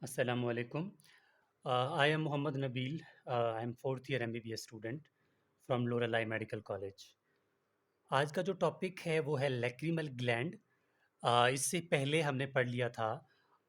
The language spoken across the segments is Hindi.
Assalamu alaikum. I am Muhammad Nabil. I am fourth year MBBS student from Lorelei Medical College. आज का जो टॉपिक है वो है लैक्रिमल ग्लैंड। इससे पहले हमने पढ़ लिया था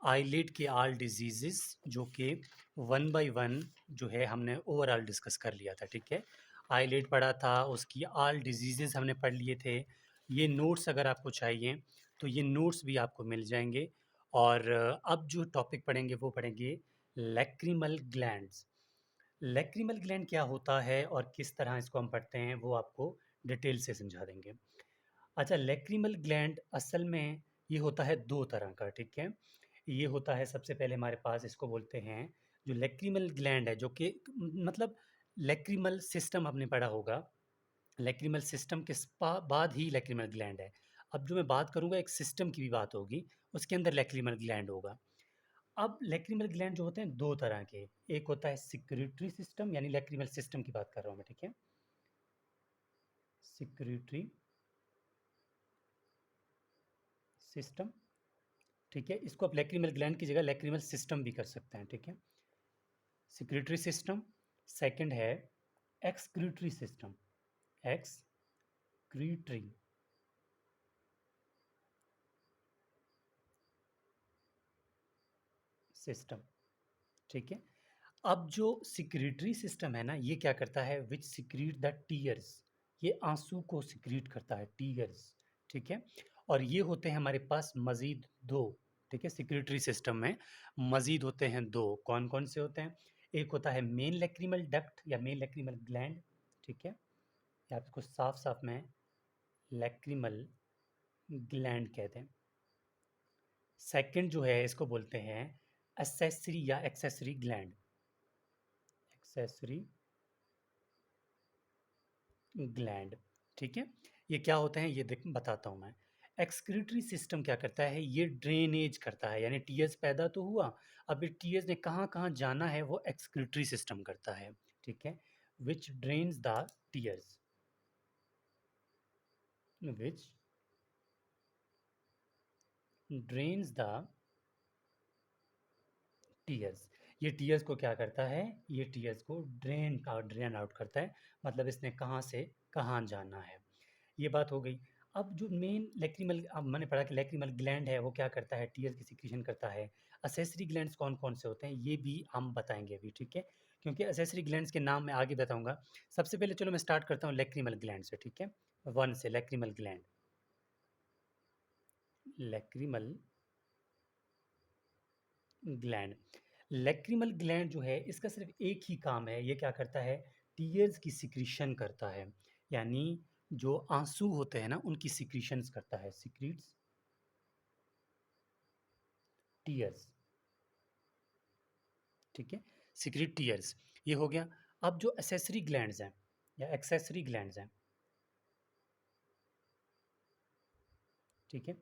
आईलिड के आल डिजीज़ेस जो कि वन बाय वन जो है हमने ओवरऑल डिस्कस कर लिया था। ठीक है, आईलिड पढ़ा था, उसकी आल डिजीज़ेस हमने पढ़ लिए थे। ये नोट्स अगर आपको चाहिए तो ये नोट्स भी आपको मिल जाएंगे। और अब जो टॉपिक पढ़ेंगे वो पढ़ेंगे लैक्रिमल ग्लैंड्स। लैक्रिमल ग्लैंड क्या होता है और किस तरह इसको हम पढ़ते हैं वो आपको डिटेल से समझा देंगे। अच्छा, लैक्रिमल ग्लैंड असल में ये होता है दो तरह का। ठीक है, ये होता है सबसे पहले हमारे पास इसको बोलते हैं जो लैक्रिमल ग्लैंड है, जो कि मतलब लैक्रिमल सिस्टम आपने पढ़ा होगा। लैक्रिमल सिस्टम के बाद ही लैक्रिमल ग्लैंड है। अब जो मैं बात करूंगा एक सिस्टम की भी बात होगी, उसके अंदर लैक्रिमल ग्लैंड होगा। अब लैक्रिमल ग्लैंड जो होते हैं दो तरह के, एक होता है सिक्रीटरी सिस्टम, यानी लैक्रिमल सिस्टम की बात कर रहा हूं मैं। ठीक है, सिक्रीटरी सिस्टम। ठीक है, इसको आप लैक्रिमल ग्लैंड की जगह लैक्रिमल सिस्टम भी कर सकते हैं। ठीक है, सिक्रीटरी सिस्टम। सेकंड है एक्सक्रीटरी सिस्टम, एक्सक्रीटरी सिस्टम। ठीक है, अब जो सिक्रीटरी सिस्टम है ना, ये क्या करता है, विच सिक्रीट द टीयर्स, ये आंसू को सिक्रीट करता है, टीयर्स। ठीक है, और ये होते हैं हमारे पास मजीद दो। ठीक है, सिक्रीटरी सिस्टम में मजीद होते हैं दो। कौन कौन से होते हैं? एक होता है मेन लैक्रिमल डक्ट या मेन लैक्रिमल ग्लैंड। ठीक है, या आप इसको साफ साफ में लैक्रिमल ग्लैंड कहते हैं। सेकंड जो है इसको बोलते हैं एसेसरी या एक्सेसरी ग्लैंड, एक्सेसरी ग्लैंड। ठीक है, ये क्या होते हैं ये देख बताता हूँ मैं। एक्सक्रीटरी सिस्टम क्या करता है, ये ड्रेनेज करता है, यानी टीएस पैदा तो हुआ, अब ये टीएस ने कहाँ कहाँ जाना है वो एक्सक्रीटरी सिस्टम करता है। ठीक है, which drains the tears, which drains the tears. ये टीयर्स को क्या करता है, ये टीयर्स को ड्रेन आउट करता है, मतलब इसने कहाँ से कहाँ जाना है। ये बात हो गई। अब जो मेन लैक्रिमल, अब मैंने पढ़ा कि लैक्रिमल ग्लैंड है वो क्या करता है, टीयर्स की सिक्रीशन करता है। असेसरी ग्लैंड्स कौन कौन से होते हैं ये भी हम बताएंगे अभी। ठीक है, क्योंकि असेसरी ग्लैंड्स के नाम मैं आगे बताऊंगा। सबसे पहले चलो मैं स्टार्ट करता हूँ लैक्रिमल ग्लैंड से। ठीक है, वन से lacrimal gland. Lacrimal gland, lacrimal gland जो है इसका सिर्फ एक ही काम है, ये क्या करता है, टीयर्स की सिक्रीशन करता है। यानी जो आंसू होते हैं ना उनकी सिक्रीशंस करता है, सिक्रीट्स टीयर्स। ठीक है, सिक्रीट टीयर्स, ये हो गया। अब जो एसेसरी ग्लैंड्स हैं या एक्सेसरी ग्लैंड्स हैं, ठीक है,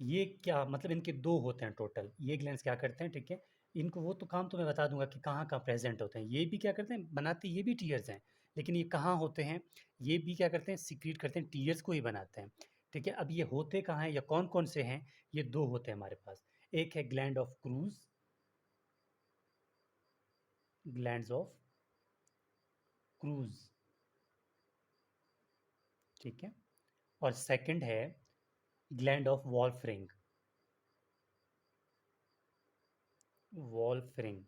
ये क्या मतलब, इनके दो होते हैं टोटल, ये ग्लैंड्स क्या करते हैं। ठीक है, इनको वो तो काम तो मैं बता दूंगा कि कहाँ कहाँ प्रेजेंट होते हैं। ये भी क्या करते हैं, बनाते ये भी टीयर्स हैं, लेकिन ये कहाँ होते हैं, ये भी क्या करते हैं, सिक्रीट करते हैं, टीयर्स को ही बनाते हैं। ठीक है, अब ये होते कहाँ हैं या कौन कौन से हैं, ये दो होते हैं हमारे पास। एक है gland of cruise, glands of cruise. ठीक है, और सेकंड है ग्लैंड ऑफ वॉल्फरिंग, वॉल्फरिंग,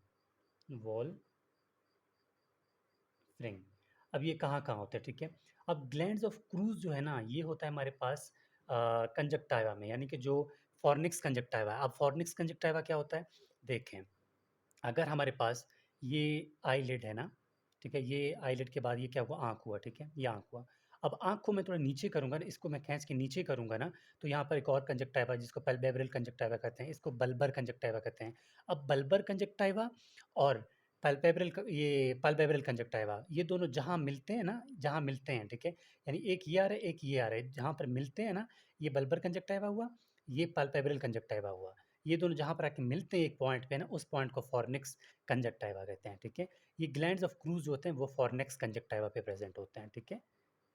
वॉल्फरिंग। अब ये कहाँ कहाँ होता है, ठीक है। अब ग्लैंड्स ऑफ क्रूज जो है ना, ये होता है हमारे पास कंजक्टाइवा में, यानी कि जो फॉर्निक्स कंजक्टाइवा है। अब फॉर्निक्स कंजक्टाइवा क्या होता है, देखें, अगर हमारे पास ये आईलिड है ना, ठीक है, ये आईलिड के बाद ये क्या हुआ, आँख हुआ। ठीक है, ये आँख हुआ। अब आँख को मैं थोड़ा नीचे करूँगा ना, इसको मैं खींच के नीचे करूँगा ना, तो यहाँ पर एक और कंजक्टाइवा जिसको पैल्पेब्रल कंजक्टाइवा कहते हैं, इसको बल्बर कंजक्टाइवा कहते हैं। अब बल्बर कंजक्टाइवा और ये पैल्पेब्रल कंजक्टाइवा, ये दोनों जहाँ मिलते हैं ना, जहाँ मिलते हैं, ठीक है, यानी एक ये आ रहा है एक ये आ रहा है, जहाँ पर मिलते हैं ना, ये बल्बर कंजक्टाइवा हुआ, ये पैल्पेब्रल कंजक्टाइवा हुआ। ये दोनों जहाँ पर आके मिलते हैं एक पॉइंट पे ना, उस पॉइंट को फॉर्निक्स कंजक्टाइवा कहते हैं। ठीक है, ये ग्लैंड्स ऑफ क्रूज जो होते हैं वो फॉर्निक्स कंजक्टाइवा पे प्रेजेंट होते हैं। ठीक है,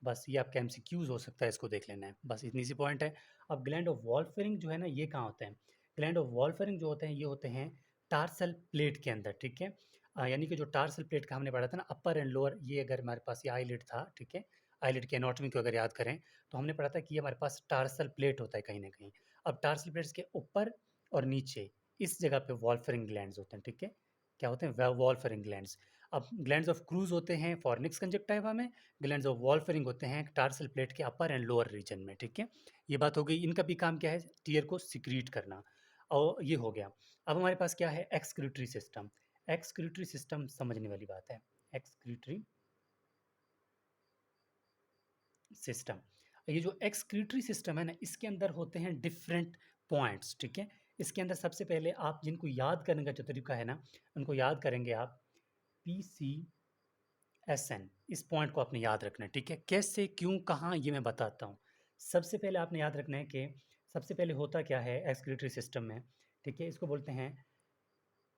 बस ये आपका एमसीक्यूज हो सकता है, इसको देख लेना है, बस इतनी सी पॉइंट है। अब ग्लैंड ऑफ वॉल्फरिंग जो है ना, ये कहाँ होते हैं, ग्लैंड ऑफ वॉल्फरिंग जो होते हैं ये होते हैं टार्सल प्लेट के अंदर, ठीक है। यानी कि जो टार्सल प्लेट का हमने पढ़ा था ना, अपर एंड लोअर, ये अगर हमारे पास ये आईलिड था, ठीक है, आईलिड की एनाटॉमी को अगर याद करें तो हमने पढ़ा था कि ये हमारे पास टार्सल प्लेट होता है कहीं ना कहीं। अब टार्सल प्लेट्स के ऊपर और नीचे इस जगह पे वॉल्फरिंग ग्लैंड्स होते हैं, ठीक है। क्या होते हैं? वॉल्फरिंग ग्लैंड्स। अब ग्लैंड्स ऑफ क्रूज होते हैं फॉर्निक्स कंजक्टिवा में, ग्लैंड्स ऑफ वॉल्फरिंग होते हैं टार्सल प्लेट के अपर एंड लोअर रीजन में, ठीक है। ये बात हो गई। इनका भी काम क्या है? टीयर को सिक्रीट करना। और ये हो गया। अब हमारे पास क्या है? Excretory system. एक्सक्रीटरी सिस्टम समझने वाली बात है। एक्सक्रीटरी सिस्टम, ये जो एक्सक्रीटरी सिस्टम है ना, इसके अंदर होते हैं डिफरेंट पॉइंट्स, ठीक है। इसके अंदर सबसे पहले आप जिनको याद करने का जो तरीका है ना, उनको याद करेंगे आप PCSN। इस पॉइंट को आपने याद रखना है, ठीक है। कैसे, क्यों, कहाँ, ये मैं बताता हूँ। सबसे पहले आपने याद रखना है कि सबसे पहले होता क्या है एक्सक्रीटरी सिस्टम में, ठीक है। इसको बोलते हैं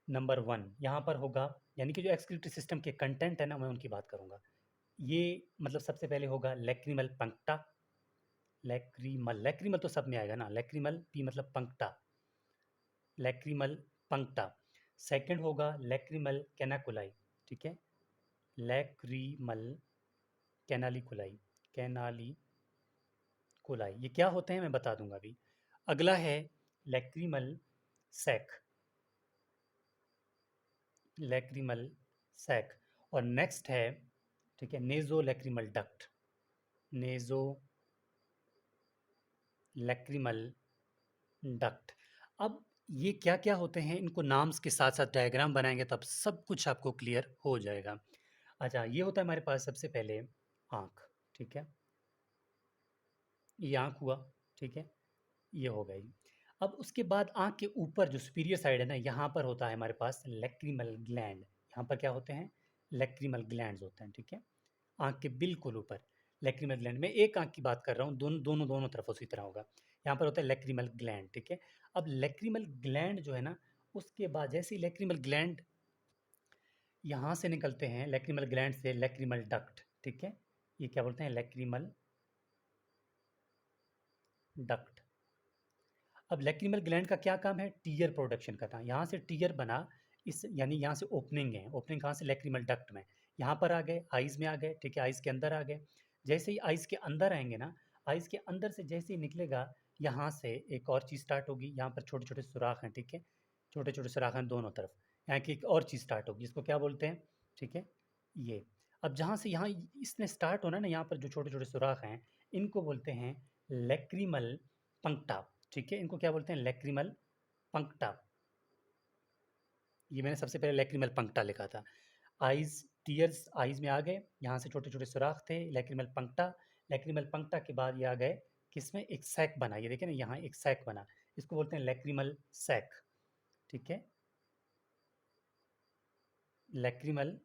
नंबर वन। यहाँ पर होगा, यानी कि जो एक्सक्रीटरी सिस्टम के कंटेंट है ना, मैं उनकी बात करूँगा। ये मतलब सबसे पहले होगा लैक्रिमल पंक्टा। लैक्रिमल, लैक्रिमल तो सब में आएगा ना, लैक्रिमल, पी मतलब पंक्टा, लैक्रिमल पंक्टा। सेकंड होगा लैक्रिमल कैनाकुलाई, ठीक है। लैक्रिमल कैनालिकुलाई, कैनालिकुलाई, ये क्या होते हैं मैं बता दूंगा अभी। अगला है लैक्रिमल सैक, लैक्रिमल सैक। और नेक्स्ट है, ठीक है, नेजो लैक्रिमल डक्ट, नेजो लैक्रिमल डक्ट। अब ये क्या क्या होते हैं, इनको नाम्स के साथ साथ डायग्राम बनाएंगे तब सब कुछ आपको क्लियर हो जाएगा। अच्छा, ये होता है हमारे पास सबसे पहले आँख, ठीक है। ये आँख हुआ, ठीक है, ये हो गई। अब उसके बाद आँख के ऊपर जो सुपीरियर साइड है ना, यहाँ पर होता है हमारे पास लैक्रिमल ग्लैंड। यहाँ पर क्या होते हैं? लैक्रिमल ग्लैंड्स होते हैं, ठीक है। आँख के बिल्कुल ऊपर लैक्रिमल ग्लैंड। मैं एक आँख की बात कर रहा हूँ, दोनों दोनों दोनों तरफ उसी तरह होगा। यहाँ पर होता है लैक्रिमल ग्लैंड, ठीक है। अब लैक्रिमल ग्लैंड जो है ना, उसके बाद जैसे ही लैक्रिमल ग्लैंड यहाँ से निकलते हैं, लैक्रिमल ग्लैंड से लैक्रिमल डक्ट, ठीक है। ये क्या बोलते हैं? Lacrimal duct. अब लैक्रिमल ग्लैंड का क्या काम है? टीयर प्रोडक्शन का था। यहाँ से टीयर बना, इस यानी यहाँ से ओपनिंग है। ओपनिंग कहाँ से? लैक्रिमल डक्ट में। यहाँ पर आ गए, आइज़ में आ गए, ठीक है, आइज़ के अंदर आ गए। जैसे ही आइज़ के अंदर आएंगे ना, आइज़ के अंदर से जैसे ही निकलेगा, यहाँ से एक और चीज़ स्टार्ट होगी। यहाँ पर छोटे छोटे सुराख हैं, ठीक है, छोटे छोटे सुराख हैं दोनों तरफ। यहाँ की एक और चीज़ स्टार्ट होगी, इसको क्या बोलते हैं? ठीक है, ये। अब जहाँ से यहाँ इसने स्टार्ट होना है ना, यहाँ पर जो छोटे छोटे सुराख हैं, इनको बोलते हैं लैक्रिमल पंक्टा, ठीक है। इनको क्या बोलते हैं? लैक्रिमल पंक्टा। ये मैंने सबसे पहले लैक्रिमल पंक्टा लिखा था। आइज़, टीयर्स आइज़ में आ गए, यहाँ से छोटे छोटे सुराख थे, लैक्रिमल पंक्टा। लैक्रिमल पंक्टा के बाद ये आ गए किसमें? एक सैक बना, ये देखें ना, यहाँ एक सैक बना, इसको बोलते हैं लैक्रिमल सैक, ठीक है, लैक्रिमल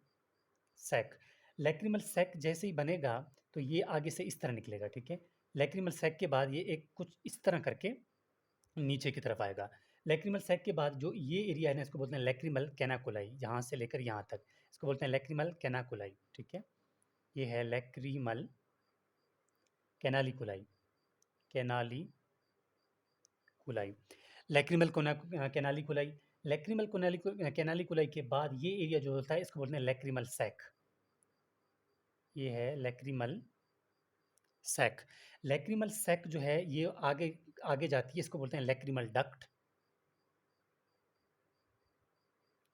सैक। लैक्रिमल सैक जैसे ही बनेगा तो ये आगे से इस तरह निकलेगा, ठीक है। लैक्रिमल सैक के बाद ये एक कुछ इस तरह करके नीचे की तरफ आएगा। लैक्रिमल सैक के बाद जो ये एरिया है ना, इसको बोलते हैं लैक्रिमल कैनाकुलाई, यहाँ से लेकर यहाँ तक इसको बोलते हैं लैक्रिमल कैनाकुलाई, ठीक है। ये है लैक्रिमल कैनालिकुलाई, कैनालिकुलाई, लैक्रिमल कैनालिकुलाई। लैक्रिमल कैनालिकुलाई के बाद ये एरिया जो होता है इसको बोलते हैं लैक्रिमल सैक। ये है लैक्रिमल सैक। लैक्रिमल सैक जो है ये आगे आगे जाती है, इसको बोलते हैं लैक्रिमल डक्ट,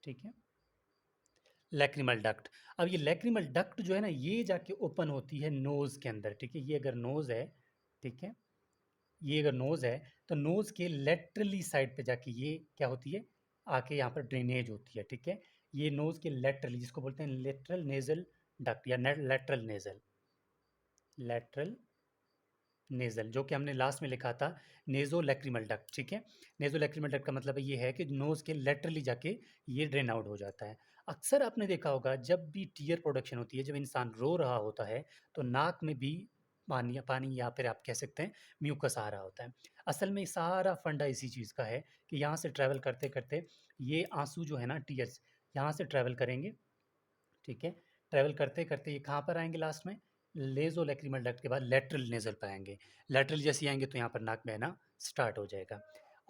ठीक है, लैक्रिमल डक्ट। अब ये लैक्रिमल डक्ट जो है ना, ये जाके ओपन होती है नोज़ के अंदर, ठीक है। ये अगर नोज़ है, ठीक है, ये अगर नोज़ है तो नोज़ के लेटरली साइड पे जाके ये क्या होती है? आके यहाँ पर ड्रेनेज होती है, ठीक है। ये नोज़ के लेटरली, जिसको बोलते हैं लेटरल नेज़ल डक्ट या लेटरल नेज़ल, लेटरल नेज़ल, जो कि हमने लास्ट में लिखा था नेज़ो लैक्रिमल डक्ट, ठीक है। नेज़ो लैक्रिमल डक्ट का मतलब ये है कि नोज़ के लेटरली जाके ये ड्रेन आउट हो जाता है। अक्सर आपने देखा होगा जब भी टीयर प्रोडक्शन होती है, जब इंसान रो रहा होता है तो नाक में भी पानी पानी या फिर आप कह सकते हैं म्यूकस आ रहा होता है। असल में सारा फंडा इसी चीज़ का है कि यहाँ से ट्रैवल करते करते ये आंसू जो है ना, टीयर्स, यहाँ से ट्रैवल करेंगे, ठीक है। ट्रैवल करते करते ये कहाँ पर आएंगे? लास्ट में लेजो लैक्रिमल डक्ट के बाद लेटरल नेजल पे आएंगे। लेटरल जैसे आएंगे तो यहाँ पर नाक बहना स्टार्ट हो जाएगा।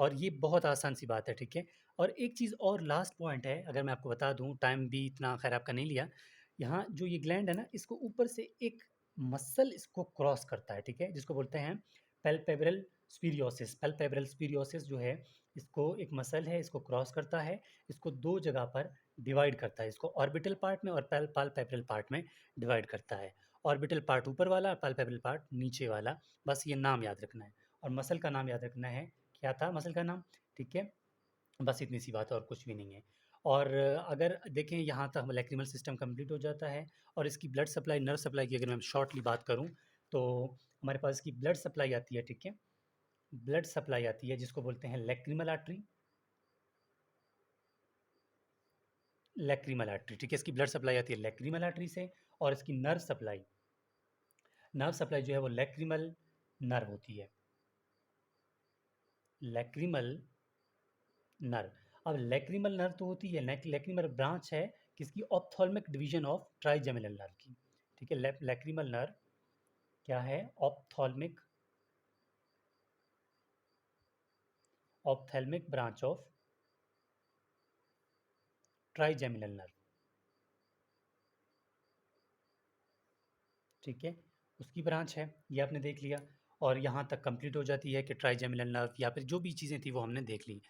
और ये बहुत आसान सी बात है, ठीक है? और एक चीज़ और लास्ट पॉइंट है, अगर मैं आपको बता दूँ, टाइम भी इतना खैर आपका नहीं लिया। यहाँ जो ये ग्लैंड है ना, इसको ऊपर से एक मसल इसको क्रॉस करता है, ठीक है? जिसको बोलते हैं पैल्पेब्रल स्पीरियोसिस। पैल्पेब्रल स्पीरियोसिस जो है, इसको एक मसल है, इसको क्रॉस करता है, इसको 2 जगह पर डिवाइड करता है, इसको ऑर्बिटल पार्ट में और पाल्पेब्रल पार्ट में डिवाइड करता है। ऑर्बिटल पार्ट ऊपर वाला और पाल्पेब्रल पार्ट नीचे वाला, बस ये नाम याद रखना है। और मसल का नाम याद रखना है, क्या था मसल का नाम? ठीक है? बस इतनी सी बात है और कुछ भी नहीं है। और अगर देखें यहाँ तक लैक्रिमल सिस्टम कंप्लीट हो जाता है। और इसकी ब्लड सप्लाई, नर्व सप्लाई की अगर मैं शॉर्टली बात करूँ, तो हमारे पास इसकी ब्लड सप्लाई आती है, ठीक है? ब्लड सप्लाई आती है जिसको बोलते हैं लैक्रिमल आर्टरी। लैक्रिमल आर्टरी, ठीक है? इसकी ब्लड सप्लाई आती है लैक्रिमल आर्टरी से। और इसकी नर्व सप्लाई जो है वो लैक्रिमल नर्व होती है। Lacrimal nerve. अब लैक्रिमल नर्व तो होती है, लैक्रिमल ब्रांच है किसकी? ऑप्थॉल्मिक डिवीजन ऑफ ट्राइजेमिनल नर्व की, ठीक है? लैक्रिमल नर्व क्या है? Ophthalmic branch of trigeminal nerve, ठीक है? उसकी ब्रांच है, ये आपने देख लिया। और यहाँ तक कंप्लीट हो जाती है कि ट्राइजेमिनल नर्व या फिर जो भी चीज़ें थी वो हमने देख ली।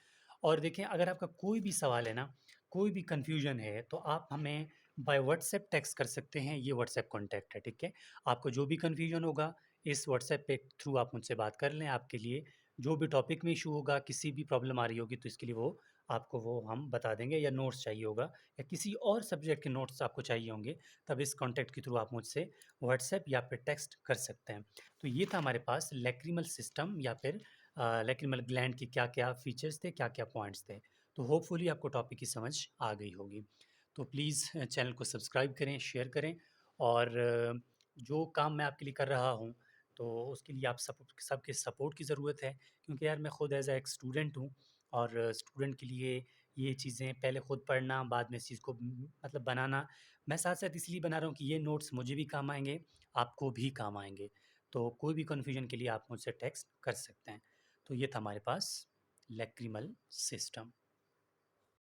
और देखें, अगर आपका कोई भी सवाल है ना, कोई भी कन्फ्यूजन है, तो आप हमें बाय व्हाट्सएप टेक्स्ट कर सकते हैं। ये व्हाट्सएप कॉन्टैक्ट है, ठीक है? आपको जो भी कन्फ्यूजन होगा, इस व्हाट्सएप पे थ्रू आप मुझसे बात कर लें। आपके लिए जो भी टॉपिक में इशू होगा, किसी भी प्रॉब्लम आ रही होगी, तो इसके लिए वो आपको वो हम बता देंगे। या नोट्स चाहिए होगा या किसी और सब्जेक्ट के नोट्स आपको चाहिए होंगे, तब इस कॉन्टैक्ट के थ्रू आप मुझसे व्हाट्सएप या फिर टेक्स्ट कर सकते हैं। तो ये था हमारे पास लैक्रिमल सिस्टम या फिर लैक्रिमल ग्लैंड के क्या-क्या फीचर्स थे, क्या-क्या पॉइंट्स थे। तो होपफुली आपको टॉपिक की समझ आ गई होगी। तो प्लीज़ चैनल को सब्सक्राइब करें, शेयर करें। और जो काम मैं आपके लिए कर रहा हूँ, तो उसके लिए आप सबके सपोर्ट की ज़रूरत है। क्योंकि यार मैं खुद एज़ एक स्टूडेंट हूँ, और स्टूडेंट के लिए ये चीज़ें पहले खुद पढ़ना, बाद में इस चीज़ को मतलब बनाना, मैं साथ-साथ इसलिए बना रहा हूँ कि ये नोट्स मुझे भी काम आएँगे, आपको भी काम आएँगे। तो कोई भी कन्फ्यूजन के लिए आप मुझसे टेक्स्ट कर सकते हैं। तो ये था हमारे पास लैक्रिमल सिस्टम।